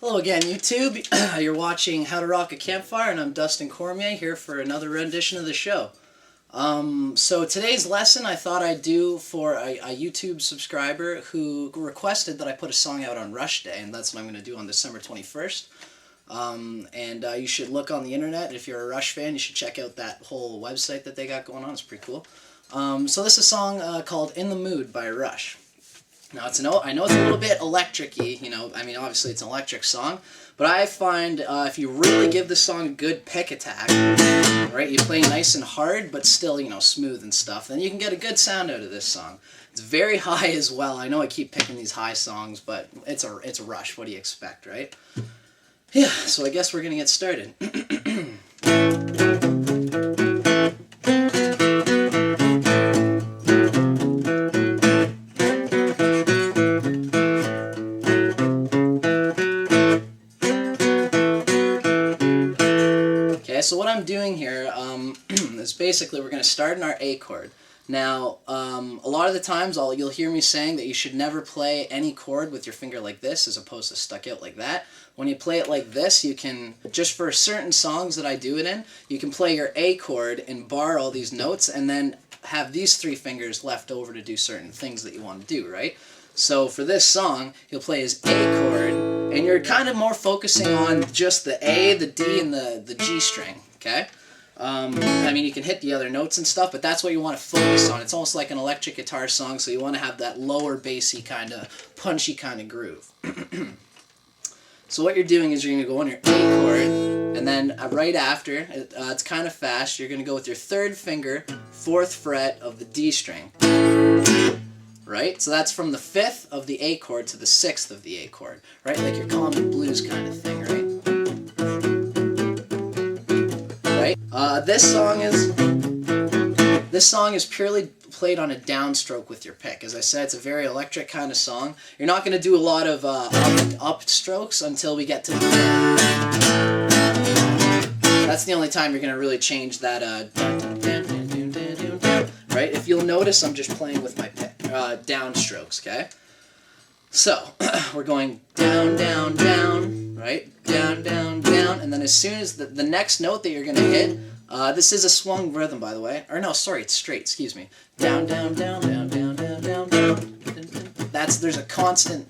Hello again, YouTube. You're watching How to Rock a Campfire, and I'm Dustin Cormier here for another rendition of the show. So today's lesson I thought I'd do for a YouTube subscriber who requested that I put a song out on Rush Day, and that's what I'm going to do on December 21st. You should look on the internet. If you're a Rush fan, you should check out that whole website that they got going on. It's pretty cool. So this is a song called In the Mood by Rush. Now, I know it's a little bit electric-y, obviously it's an electric song, but I find if you really give this song a good pick attack, right, you play nice and hard, but still, smooth and stuff, then you can get a good sound out of this song. It's very high as well. I know I keep picking these high songs, but it's a Rush. What do you expect, right? Yeah, so I guess we're going to get started. So what I'm doing here is basically we're going to start in our A chord. Now, a lot of the times you'll hear me saying that you should never play any chord with your finger like this as opposed to stuck out like that. When you play it like this, you can, just for certain songs that I do it in, you can play your A chord and bar all these notes and then have these three fingers left over to do certain things that you want to do, right? So for this song, you'll play his A chord, and you're kind of more focusing on just the A, the D, and the G string, okay? You can hit the other notes and stuff, but that's what you want to focus on. It's almost like an electric guitar song, so you want to have that lower bassy kind of punchy kind of groove. So what you're doing is you're going to go on your A chord, and then right after, it's kind of fast, you're going to go with your third finger, 4th fret of the D string. Right? So that's from the 5th of the A chord to the 6th of the A chord, right? Like your common blues kind of thing, right? Right? This song is purely played on a downstroke with your pick. As I said, it's a very electric kind of song. You're not going to do a lot of up strokes until we get to the end. That's the only time you're going to really change that right? If you'll notice, I'm just playing with my pick. Down strokes, okay? So, we're going down, down, down, right? Down, down, down, and then as soon as the next note that you're going to hit, this is a swung rhythm, by the way. Or no, sorry, it's straight, excuse me. Down, down, down, down, down, down, down, down. There's a constant...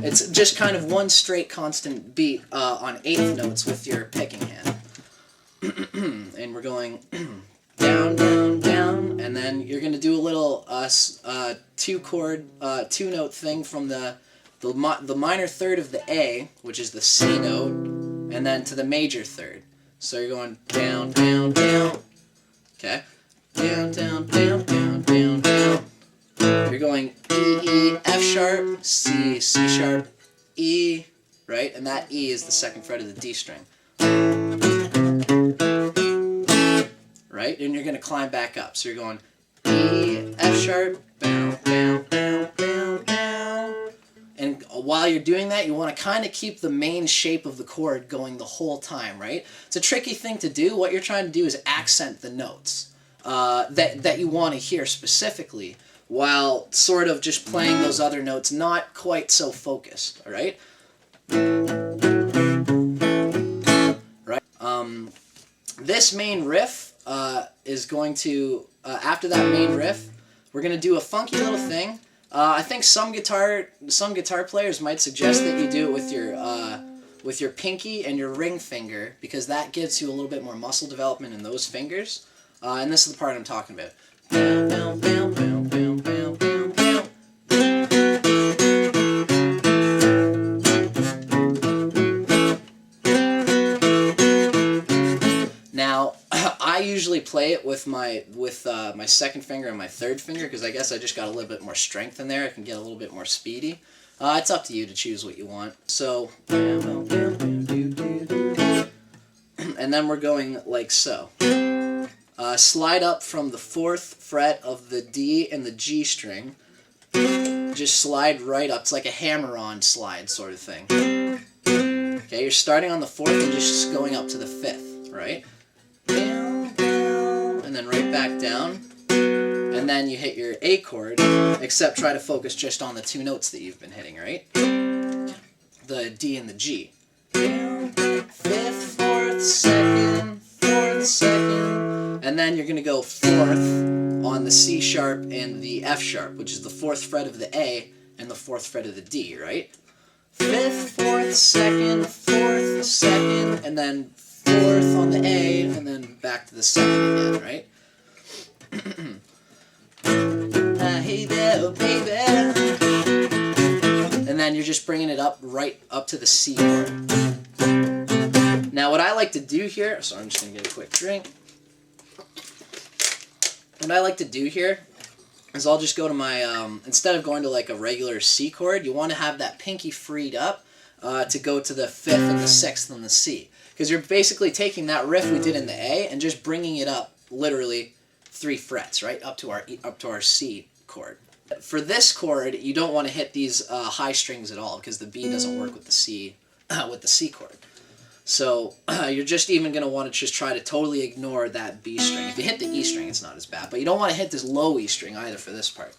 It's just kind of one straight constant beat on 8th notes with your picking hand. And we're going... down, down, down, and then you're going to do a little two-note thing from the minor third of the A, which is the C note, and then to the major third. So you're going down, down, down, okay? Down, down, down, down, down, down. You're going E, E, F sharp, C, C sharp, E, right? And that E is the 2nd fret of the D string. Right? And you're going to climb back up. So you're going E, F sharp, bow, bow, bow, bow, bow. And while you're doing that, you want to kind of keep the main shape of the chord going the whole time, right? It's a tricky thing to do. What you're trying to do is accent the notes that you want to hear specifically, while sort of just playing those other notes not quite so focused, all right? Right? This main riff is going to, after that main riff, we're going to do a funky little thing. I think some guitar players might suggest that you do it with your pinky and your ring finger, because that gives you a little bit more muscle development in those fingers. And this is the part I'm talking about. Bow, bow, bow, bow, bow, bow, bow, bow. Now, I usually play it with my 2nd finger and my 3rd finger, because I guess I just got a little bit more strength in there. I can get a little bit more speedy. It's up to you to choose what you want. So, and then we're going like so. Slide up from the 4th fret of the D and the G string. Just slide right up. It's like a hammer-on slide sort of thing. Okay, you're starting on the 4th and just going up to the 5th, right? Down, down, and then right back down. and then you hit your A chord, except try to focus just on the two notes that you've been hitting, right? The D and the G. Fifth, fourth, second, and then you're going to go fourth on the C sharp and the F sharp, which is the fourth fret of the A and the fourth fret of the D, right? Fifth, fourth, second, and then fourth on the A, and then back to the second again, right? Hey there, baby. And then you're just bringing it up right up to the C chord. Now what I like to do here, so I'm just going to get a quick drink. What I like to do here is I'll just go to my, instead of going to like a regular C chord, you want to have that pinky freed up to go to the fifth and the sixth and the C. Because you're basically taking that riff we did in the A and just bringing it up literally 3 frets, right, up to our C chord. For this chord, you don't want to hit these high strings at all because the B doesn't work with the C chord. So you're just even going to want to just try to totally ignore that B string. If you hit the E string, it's not as bad, but you don't want to hit this low E string either for this part.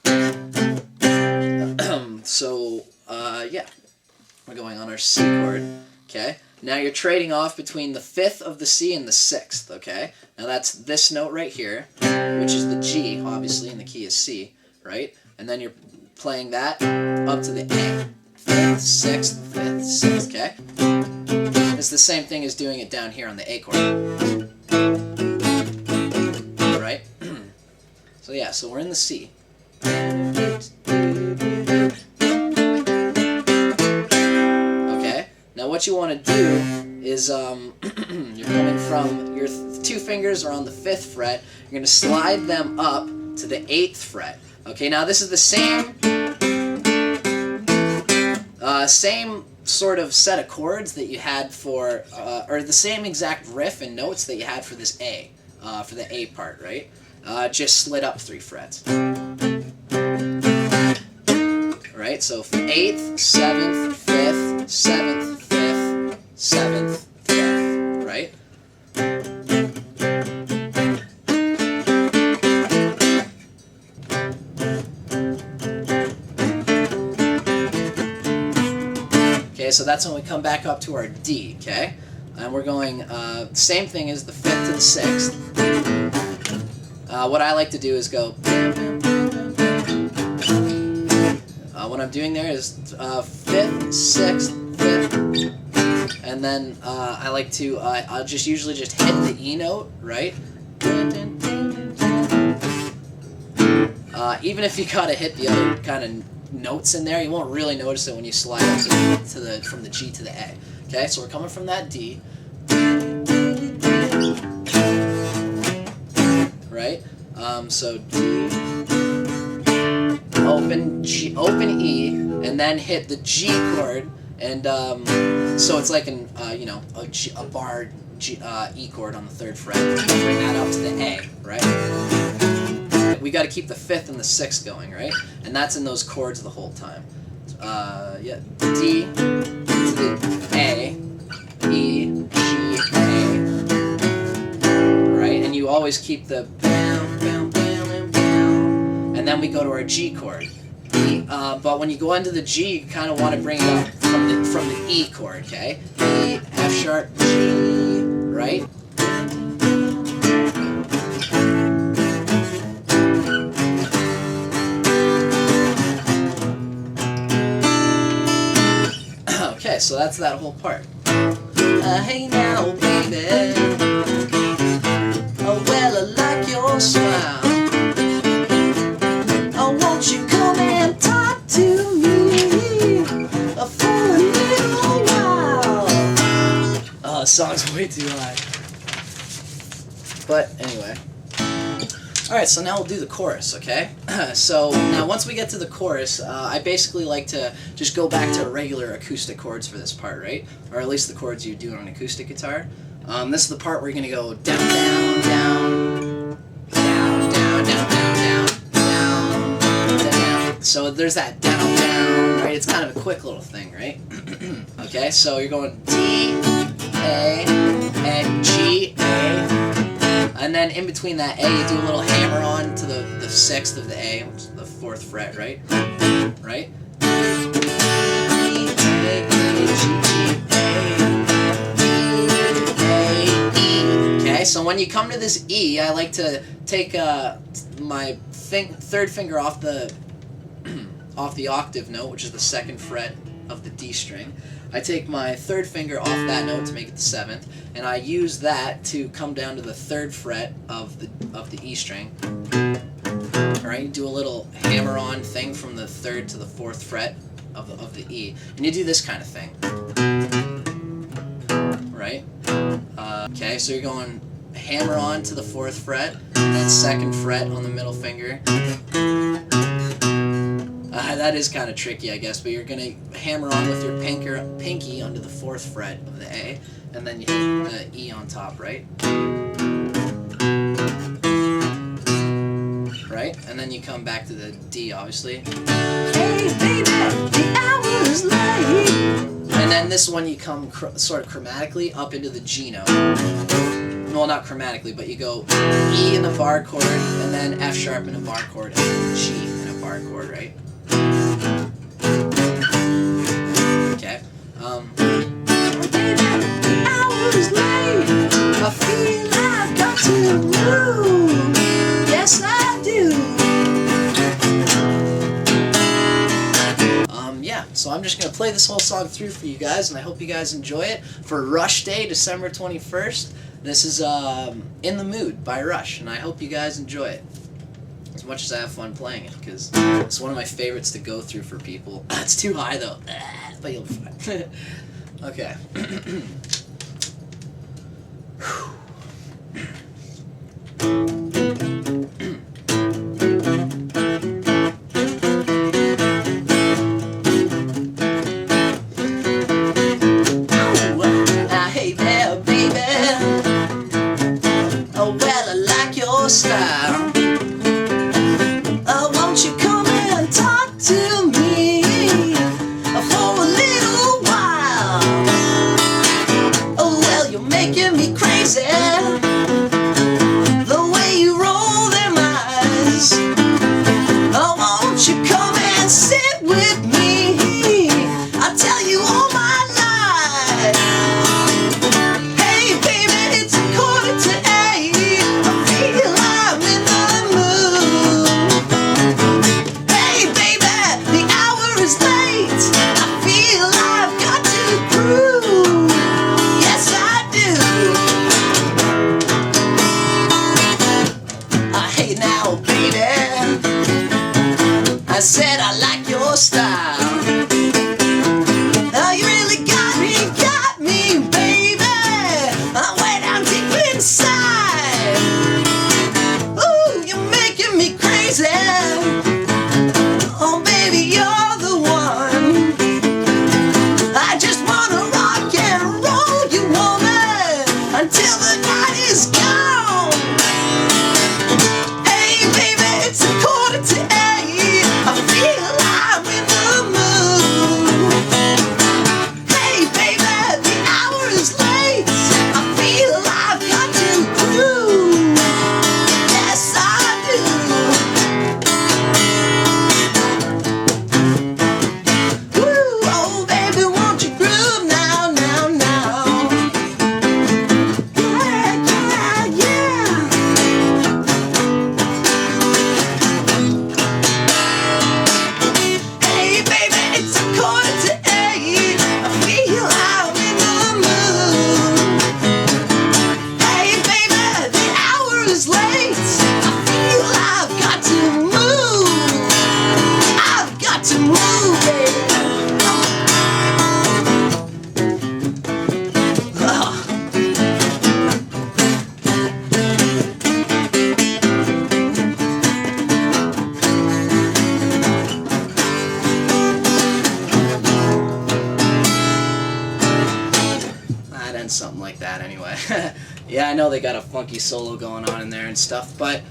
So yeah, we're going on our C chord. Okay. Now you're trading off between the fifth of the C and the sixth, okay? Now that's this note right here, which is the G, obviously, and the key is C, right? And then you're playing that up to the A. Fifth, sixth, okay? It's the same thing as doing it down here on the A chord. Alright? So yeah, so we're in the C. Now what you want to do is you're coming from your 2 fingers are on the 5th fret. You're going to slide them up to the 8th fret. Okay, now this is the same sort of set of chords that you had for, or the same exact riff and notes that you had for this A, for the A part, right? Just slid up 3 frets. Right, so 8th, 7th, 5th, 7th, 7th, 5th, right? Okay, so that's when we come back up to our D, okay? And we're going, same thing as the 5th to the 6th. What I like to do is go... what I'm doing there is 5th, 6th, 5th, and then I like to, I'll just usually just hit the E note, right? Even if you gotta hit the other kind of notes in there, you won't really notice it when you slide up from the G to the A. Okay, so we're coming from that D, right? So D, open G, open E, and then hit the G chord, and so it's like an you know, a bar G, E chord on the 3rd fret. Bring that up to the A, right? We got to keep the 5th and the 6th going, right? And that's in those chords the whole time. Yeah, D to the A, E, G, A, right? And you always keep the bam, bam, bam, bam, bam, and then we go to our G chord. But when you go into the G, you kind of want to bring it up from the E chord, okay? E, F sharp, G, right? Okay, so that's that whole part. Hey now, baby. Oh, well, I like your smile. Oh, won't you come and talk to me for a little while? Oh, the song's way too high. But anyway. Alright, so now we'll do the chorus, okay? So now once we get to the chorus, I basically like to just go back to regular acoustic chords for this part, right? Or at least the chords you do on an acoustic guitar. This is the part where you're going to go down, down, down, down, down, down, down, down, down, down. So there's that down, down, right? It's kind of a quick little thing, right? Okay, so you're going D, A, G, A, And then in between that A, you do a little hammer on to the sixth of the A, which is the fourth fret, right? Right? Okay, so when you come to this E, I like to take my third finger off the off the octave note, which is the second fret of the D string. I take my third finger off that note to make it the seventh, and I use that to come down to the third fret of the E string. Alright, do a little hammer-on thing from the third to the fourth fret of the E, and you do this kind of thing. Right? Okay, so you're going hammer-on to the fourth fret, and then second fret on the middle finger. That is kind of tricky, I guess, but you're going to hammer on with your pinky onto the fourth fret of the A, and then you hit the E on top, right? Right? And then you come back to the D, obviously. Hey, baby, the hour is late. And then this one you come sort of chromatically up into the G note. Well, not chromatically, but you go E in a bar chord, and then F sharp in a bar chord, and then G in a bar chord, right? Okay. The hour's late. I feel I've got to move. Yes, I do. Yeah, so I'm just going to play this whole song through for you guys, and I hope you guys enjoy it. For Rush Day, December 21st, this is In the Mood by Rush, and I hope you guys enjoy it as much as I have fun playing it, because it's one of my favorites to go through for people. It's too high, though, but you'll be fine. Okay. Style. Oh, won't you come and talk to me for a little while? Oh, well, you're making me crazy, the way you roll them eyes. Oh, won't you come and sit with me? I'll tell you all my life. Hey, baby, it's 7:45. I said I like your style. Oh, you really got me, baby. I'm way down deep inside. Ooh, you're making me crazy. Oh, baby, you're the one. I just wanna rock and roll you, woman, until the night is gone. Hey, baby, it's 7:45. I feel I'm in the mood. Hey, baby, the hour is late. I feel I've got to groove. Yes, I do. Woo, oh, baby, won't you groove now, now, now? Yeah, yeah, yeah. Hey, baby, it's 7:45. I feel I'm in the mood. Hey, baby, the hour is late. I feel I've got to move. I've got to move, baby. I'd end something like that anyway. Yeah, I know they got a funky solo going on in there and stuff, but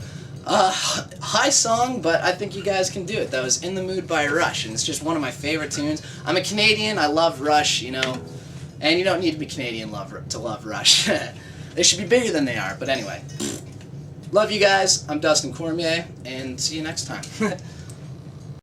high song, but I think you guys can do it. That was In the Mood by Rush, and it's just one of my favorite tunes. I'm a Canadian, I love Rush, you know, and you don't need to be Canadian to love Rush. They should be bigger than they are, but anyway. Love you guys. I'm Dustin Cormier, and see you next time.